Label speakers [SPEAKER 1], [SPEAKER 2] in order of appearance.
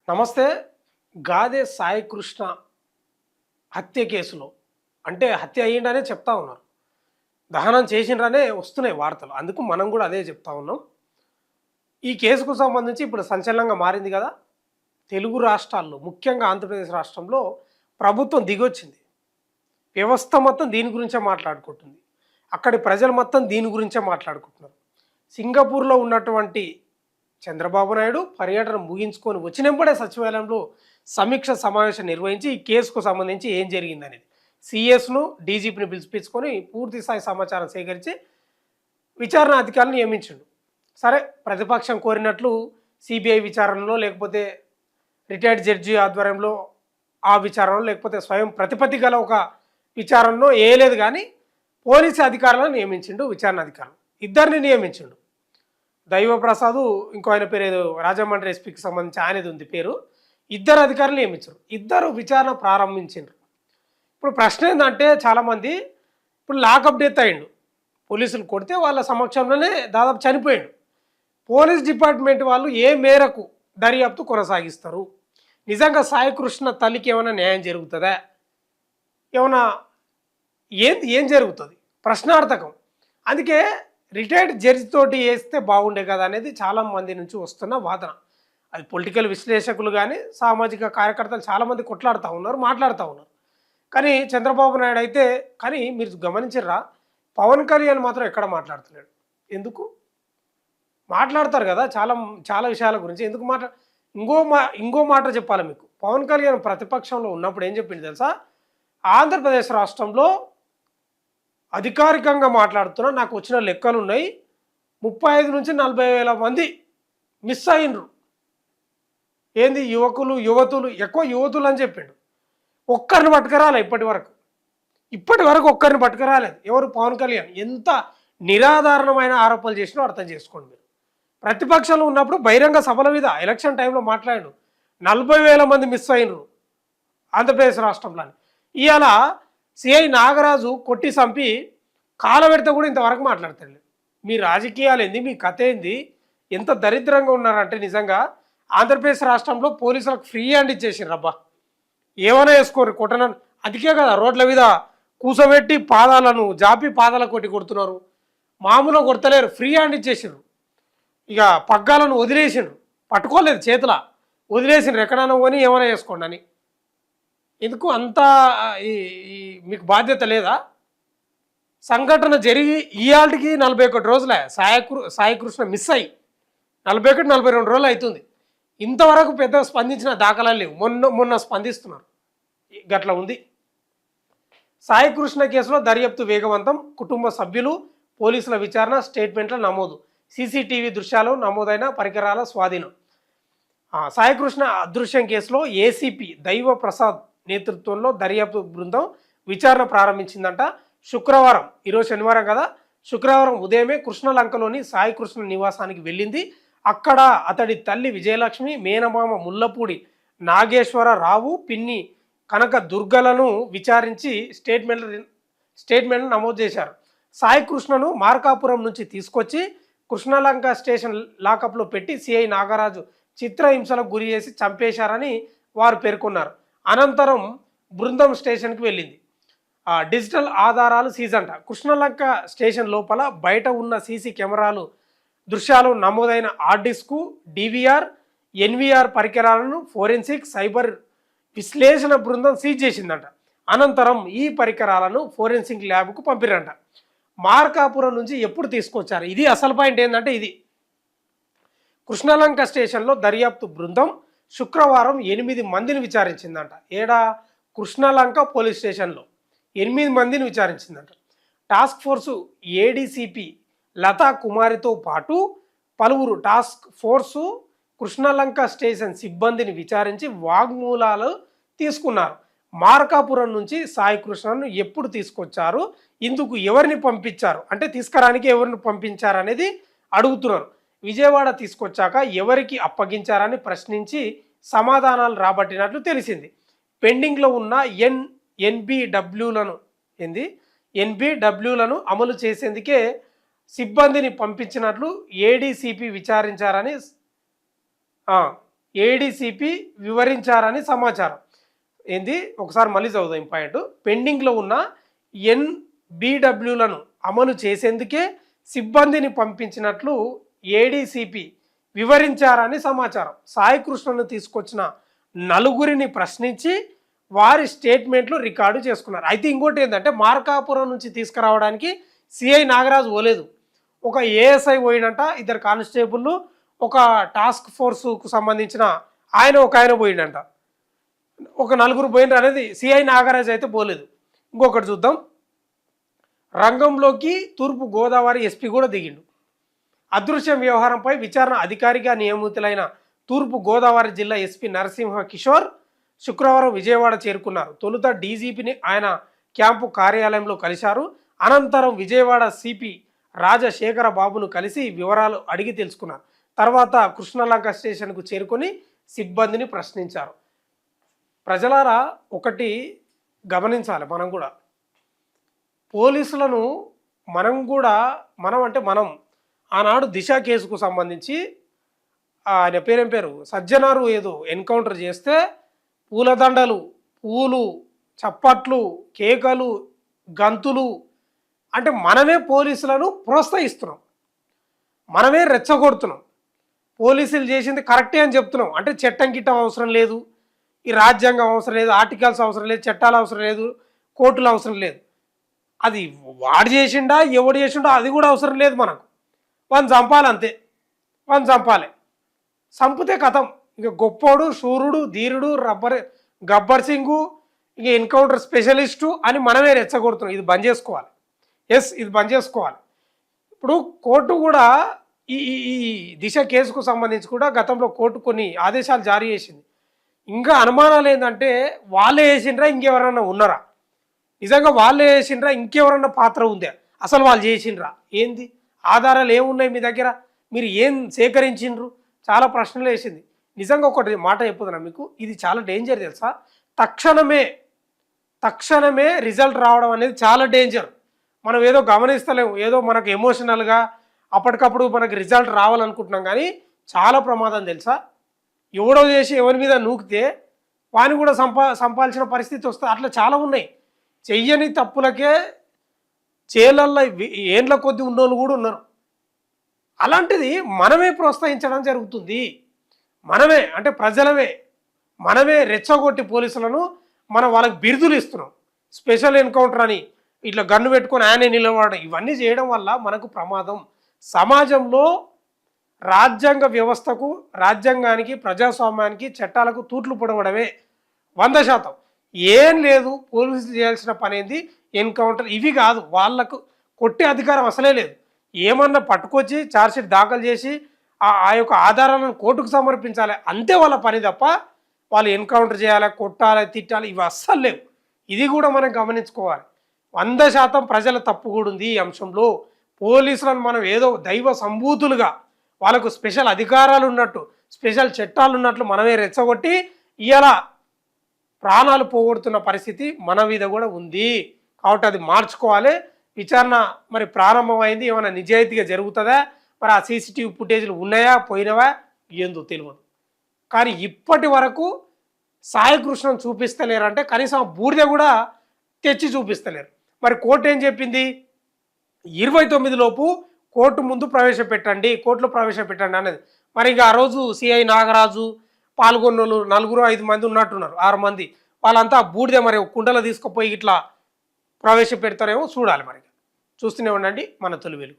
[SPEAKER 1] నమస్తే. గాదె సాయికృష్ణ హత్య కేసులో అంటే హత్య అయ్యిండనే చెప్తా ఉన్నారు. దహనం చేసిండ్రనే వస్తున్నాయి వార్తలు. అందుకు మనం కూడా అదే చెప్తా ఉన్నాం. ఈ కేసుకు సంబంధించి ఇప్పుడు సంచలనంగా మారింది కదా! తెలుగు రాష్ట్రాల్లో ముఖ్యంగా ఆంధ్రప్రదేశ్ రాష్ట్రంలో ప్రభుత్వం దిగొచ్చింది. వ్యవస్థ మొత్తం దీని గురించే మాట్లాడుకుంటుంది. అక్కడి ప్రజలు మొత్తం దీని గురించే మాట్లాడుకుంటున్నారు. సింగపూర్‌లో ఉన్నటువంటి చంద్రబాబు నాయుడు పర్యటన ముగించుకొని వచ్చినప్పుడే సచివాలయంలో సమీక్ష సమావేశం నిర్వహించి ఈ కేసుకు సంబంధించి ఏం జరిగిందనేది సీఎస్ను డీజీపీని పిలిపించుకొని పూర్తి స్థాయి సమాచారం సేకరించి విచారణ అధికారులను నియమించిండు. సరే, ప్రతిపక్షం కోరినట్లు సిబిఐ విచారణలో లేకపోతే రిటైర్డ్ జడ్జి ఆధ్వర్యంలో ఆ విచారణలో లేకపోతే స్వయం ప్రతిపత్తి గల ఒక విచారణలో ఏలేదు కానీ పోలీసు అధికారులను నియమించిండు. విచారణ అధికారులు ఇద్దరిని నియమించిండు. దైవప్రసాద్, ఇంకో ఆయన పేరు ఏదో రాజమండ్రి ఎస్పీకి సంబంధించి ఆయనది ఉంది పేరు. ఇద్దరు అధికారులు నియమించారు. ఇద్దరు విచారణ ప్రారంభించారు. ఇప్పుడు ప్రశ్న ఏంటంటే చాలామంది ఇప్పుడు లాకప్ డెత్ అయ్యిండు. పోలీసులు కొడితే వాళ్ళ సమక్షంలోనే దాదాపు చనిపోయాడు. పోలీస్ డిపార్ట్మెంట్ వాళ్ళు ఏ మేరకు దర్యాప్తు కొనసాగిస్తారు? నిజంగా సాయికృష్ణ తల్లికి ఏమైనా న్యాయం జరుగుతుందా? ఏమైనా ఏం జరుగుతుంది? ప్రశ్నార్థకం. అందుకే రిటైర్డ్ జడ్జి తోటి వేస్తే బాగుండే కదా అనేది చాలా మంది నుంచి వస్తున్న వాదన. అది పొలిటికల్ విశ్లేషకులు కానీ సామాజిక కార్యకర్తలు చాలామంది కొట్లాడుతూ ఉన్నారు, మాట్లాడుతూ ఉన్నారు. కానీ చంద్రబాబు నాయుడు అయితే కానీ మీరు గమనించరా, పవన్ కళ్యాణ్ మాత్రం ఎక్కడ మాట్లాడుతున్నాడు? ఎందుకు మాట్లాడతారు కదా చాలా చాలా విషయాల గురించి, ఎందుకు ఇంకో మాట చెప్పాలి మీకు. పవన్ కళ్యాణ్ ప్రతిపక్షంలో ఉన్నప్పుడు ఏం చెప్పింది తెలుసా? ఆంధ్రప్రదేశ్ రాష్ట్రంలో అధికారికంగా మాట్లాడుతున్నా, నాకు వచ్చిన లెక్కలు ఉన్నాయి, 35 నుంచి 40 వేల మంది మిస్ అయినరు. ఏంది యువతులు ఎక్కువ యువతులు అని చెప్పిండు. ఒక్కరిని పట్టుకురాలే ఇప్పటి వరకు ఒక్కరిని పట్టుకురాలేదు. ఎవరు? పవన్ కళ్యాణ్. ఎంత నిరాధారణమైన ఆరోపణలు చేసినా అర్థం చేసుకోండి మీరు. ప్రతిపక్షంలో ఉన్నప్పుడు బహిరంగ సభల మీద ఎలక్షన్ టైంలో మాట్లాడాడు. 40,000 మంది మిస్ అయినరు ఆంధ్రప్రదేశ్ రాష్ట్రంలో. ఇవాళ సిఐ నాగరాజు కొట్టి చంపి కాలబెడితే కూడా ఇంతవరకు మాట్లాడతాడు. మీ రాజకీయాలు ఏంది? మీ కథ ఏంది? ఎంత దరిద్రంగా ఉన్నారంటే నిజంగా ఆంధ్రప్రదేశ్ రాష్ట్రంలో పోలీసులకు ఫ్రీ హ్యాండ్ ఇచ్చేసారు. రబ్బా, ఏమైనా వేసుకోరు కొట్టన. అందుకే కదా రోడ్ల మీద కూసబెట్టి పాదాలను జాపి పాదాల కొట్టి కొడుతున్నారు. మామూలుగా కొడతలేరు, ఫ్రీ హ్యాండ్ ఇచ్చేసారు. ఇక పగ్గాలను వదిలేసిండ్రు, పట్టుకోలేదు చేతుల, వదిలేసిండ్రు. ఎక్కడైనా పోని ఏమైనా వేసుకోండి అని. ఎందుకు అంతా మీకు బాధ్యత లేదా? సంఘటన జరిగి ఇవాళకి 41 రోజులే. సాయికృష్ణ మిస్ అయ్యి 41-42 రోజులు అవుతుంది. ఇంతవరకు పెద్ద స్పందించిన దాఖలాలు లేవు. మొన్న స్పందిస్తున్నారు. గట్ల ఉంది. సాయికృష్ణ కేసులో దర్యాప్తు వేగవంతం. కుటుంబ సభ్యులు, పోలీసుల విచారణ, స్టేట్మెంట్ల నమోదు, సీసీటీవీ దృశ్యాలు నమోదైన పరికరాల స్వాధీనం. సాయికృష్ణ అదృశ్యం కేసులో ఏసీపీ దైవప్రసాద్ నేతృత్వంలో దర్యాప్తు బృందం విచారణ ప్రారంభించిందంట. శుక్రవారం, ఈరోజు శనివారం కదా, శుక్రవారం ఉదయమే కృష్ణలంకలోని సాయికృష్ణ నివాసానికి వెళ్ళింది. అక్కడ అతడి తల్లి విజయలక్ష్మి, మేనమామ ముల్లపూడి నాగేశ్వరరావు, పిన్ని కనక దుర్గలను విచారించి స్టేట్మెంట్లు నమోదు చేశారు. సాయికృష్ణను మార్కాపురం నుంచి తీసుకొచ్చి కృష్ణలంక స్టేషన్ లాకప్లో పెట్టి సిఐ నాగరాజు చిత్రహింసలకు గురి చేసి చంపేశారని వారు పేర్కొన్నారు. అనంతరం బృందం స్టేషన్కి వెళ్ళింది. డిజిటల్ ఆధారాలు సీజ్ అంట. కృష్ణలంక స్టేషన్ లోపల బయట ఉన్న సీసీ కెమెరాలు దృశ్యాలు నమోదైన హార్డ్ డిస్కు, డివిఆర్, ఎన్విఆర్ పరికరాలను ఫోరెన్సిక్ సైబర్ విశ్లేషణ బృందం సీజ్ చేసిందంట. అనంతరం ఈ పరికరాలను ఫోరెన్సిక్ ల్యాబ్కు పంపిరంట. మార్కాపురం నుంచి ఎప్పుడు తీసుకొచ్చారు? ఇది అసలు పాయింట్ ఏంటంటే ఇది. కృష్ణలంక స్టేషన్లో దర్యాప్తు బృందం శుక్రవారం 8 మందిని విచారించిందంట. కృష్ణలంక పోలీస్ స్టేషన్లో 8 మందిని విచారించిందంట. టాస్క్ ఫోర్సు ఏడీసీపీ లతా కుమారితో పాటు పలువురు టాస్క్ ఫోర్సు కృష్ణలంక స్టేషన్ సిబ్బందిని విచారించి వాగ్మూలాలు తీసుకున్నారు. మార్కాపురం నుంచి సాయికృష్ణను ఎప్పుడు తీసుకొచ్చారు, ఇందుకు ఎవరిని పంపించారు అంటే తీసుకురానికి ఎవరిని పంపించారు అనేది అడుగుతున్నారు. విజయవాడ తీసుకొచ్చాక ఎవరికి అప్పగించారని ప్రశ్నించి సమాధానాలు రాబట్టినట్లు తెలిసింది. పెండింగ్లో ఉన్న ఎన్బిడబ్ల్యూలను అమలు చేసేందుకే సిబ్బందిని పంపించినట్లు ఏడీసీపీ విచారించారని ఏడీసీపీ వివరించారని సమాచారం. ఏంది ఒకసారి మళ్ళీ చదువుదాం పాయింట్. పెండింగ్లో ఉన్న ఎన్బిడబ్ల్యూలను అమలు చేసేందుకే సిబ్బందిని పంపించినట్లు ఏడీసీపీ వివరించారని సమాచారం. సాయి కృష్ణను తీసుకొచ్చిన నలుగురిని ప్రశ్నించి వారి స్టేట్మెంట్లు రికార్డు చేసుకున్నారు. అయితే ఇంకోటి ఏంటంటే మార్కాపురం నుంచి తీసుకురావడానికి సిఐ నాగరాజు పోలేదు, ఒక ఏఎస్ఐ పోయినంట, ఇద్దరు కానిస్టేబుల్, ఒక టాస్క్ ఫోర్సుకు సంబంధించిన ఒక ఆయన పోయిండంట, ఒక నలుగురు పోయినారు అనేది సిఐ నాగరాజు అయితే పోలేదు. ఇంకొకటి చూద్దాం. రంగంలోకి తూర్పు గోదావరి ఎస్పీ కూడా దిగిండు. అదృశ్యం వ్యవహారంపై విచారణ అధికారిగా నియమితులైన తూర్పు గోదావరి జిల్లా ఎస్పీ నరసింహ కిషోర్ శుక్రవారం విజయవాడ చేరుకున్నారు. తొలుత డీజీపీని ఆయన క్యాంపు కార్యాలయంలో కలిశారు. అనంతరం విజయవాడ సిపి రాజశేఖర బాబును కలిసి వివరాలు అడిగి తెలుసుకున్నారు. తర్వాత కృష్ణలంక స్టేషన్కు చేరుకొని సిబ్బందిని ప్రశ్నించారు. ప్రజలారా ఒకటి గమనించాలి, మనం కూడా పోలీసులను మనం ఆనాడు దిశ కేసుకు సంబంధించి ఆయన పేరు సజ్జనారు ఏదో ఎన్కౌంటర్ చేస్తే పూలదండలు, పూలు, చప్పట్లు, కేకలు, గంతులు అంటే మనమే పోలీసులను ప్రోత్సహిస్తున్నాం, మనమే రెచ్చగొడుతున్నాం. పోలీసులు చేసింది కరెక్టే అని చెప్తున్నాం. అంటే చట్టం గిట్టం అవసరం లేదు, ఈ రాజ్యాంగం అవసరం లేదు, ఆర్టికల్స్ అవసరం లేదు, చట్టాలు అవసరం లేదు, కోర్టులు అవసరం లేదు. అది వాడు చేసిండా ఎవడు చేసిండో అది కూడా అవసరం లేదు మనకు. వాడిని చంపాలి అంతే, వాడిని చంపాలి. చంపితే కథం. ఇక గొప్పోడు, శూరుడు, ధీరుడు, గబ్బర్ సింగు, ఇక ఎన్కౌంటర్ స్పెషలిస్టు అని మనమే రెచ్చగొడుతున్నాం. ఇది బంద్ చేసుకోవాలి. ఇది బంద్ చేసుకోవాలి. ఇప్పుడు కోర్టు కూడా ఈ దిశ కేసుకు సంబంధించి కూడా గతంలో కోర్టు కొన్ని ఆదేశాలు జారీ చేసింది. ఇంకా అనుమానాలు ఏంటంటే వాళ్ళే వేసిండ్రా ఇంకెవరన్నా ఉన్నారా, నిజంగా వాళ్ళే వేసిండ్రా ఇంకెవరన్నా పాత్ర ఉందా, అసలు వాళ్ళు చేసిండ్రా, ఏంది ఆధారాలు ఏమున్నాయి మీ దగ్గర, మీరు ఏం సేకరించిండ్రు, చాలా ప్రశ్నలు వేసింది. నిజంగా ఒకటి మాట చెప్పుతున్నా మీకు, ఇది చాలా డేంజర్ తెలుసా. తక్షణమే రిజల్ట్ రావడం అనేది చాలా డేంజర్. మనం ఏదో గమనిస్తలేము, ఏదో మనకు ఎమోషనల్గా అప్పటికప్పుడు మనకు రిజల్ట్ రావాలనుకుంటున్నాం, కానీ చాలా ప్రమాదం తెలుసా. ఎవడో చేసి ఎవరి మీద నూకితే వాని కూడా సంపాల్సిన పరిస్థితి వస్తుంది. అట్లా చాలా ఉన్నాయి. చెయ్యని తప్పులకే జైలల్లో ఏండ్ల కొద్ది ఉన్నోళ్ళు కూడా ఉన్నారు. అలాంటిది మనమే ప్రోత్సహించడం జరుగుతుంది. మనమే అంటే మనమే రెచ్చగొట్టి పోలీసులను వాళ్ళకి బిరుదులు ఇస్తున్నాం. స్పెషల్ ఎన్కౌంటర్ అని ఇట్లా గన్ను పెట్టుకొని ఆయనే నిలబడడం, ఇవన్నీ చేయడం వల్ల మనకు ప్రమాదం. సమాజంలో రాజ్యాంగ వ్యవస్థకు, రాజ్యాంగానికి, ప్రజాస్వామ్యానికి, చట్టాలకు తూట్లు పొడవడమే 100%. ఏం లేదు, పోలీసులు చేయాల్సిన పని ఏంది ఎన్కౌంటర్, ఇవి కాదు. వాళ్లకు కొట్టే అధికారం అసలే లేదు. ఏమన్నా పట్టుకొచ్చి ఛార్జ్షీట్ దాఖలు చేసి ఆ యొక్క ఆధారాలను కోర్టుకు సమర్పించాలి, అంతే వాళ్ళ పని తప్ప వాళ్ళు ఎన్కౌంటర్ చేయాలి, కొట్టాలి, తిట్టాలి, ఇవి అస్సలు లేవు. ఇది కూడా మనం గమనించుకోవాలి. 100% ప్రజల తప్పు కూడా ఉంది ఈ అంశంలో. పోలీసులను మనం ఏదో దైవ సంభూతులుగా, వాళ్ళకు స్పెషల్ అధికారాలు ఉన్నట్టు, స్పెషల్ చట్టాలు ఉన్నట్లు మనమే రెచ్చగొట్టి ఇలా ప్రాణాలు పోగొడుతున్న పరిస్థితి మన మీద కూడా ఉంది. కాబట్టి అది మార్చుకోవాలి. విచారణ మరి ప్రారంభమైంది, ఏమైనా నిజాయితీగా జరుగుతుందా, మరి ఆ సీసీటీవీ ఫుటేజ్లు ఉన్నాయా పోయినవా ఏందో తెలియదు. కానీ ఇప్పటి వరకు సాయి కృష్ణను చూపిస్తలేరంటే కనీసం బూడిద కూడా తెచ్చి చూపిస్తలేరు. మరి కోర్టు ఏం చెప్పింది, 29 లోపు కోర్టు ముందు కోర్టులో ప్రవేశపెట్టండి అనేది. మరి ఇక ఆ రోజు సిఐ నాగరాజు పాల్గొన్న నలుగురు 5 మంది ఉన్నట్టున్నారు, 6 మంది, వాళ్ళంతా బూడిదే మరి కుండలో తీసుకుపోయి ఇట్లా ప్రవేశపెడతారేమో చూడాలి. మరి చూస్తూనే ఉండండి మన తొలి వెలుగు.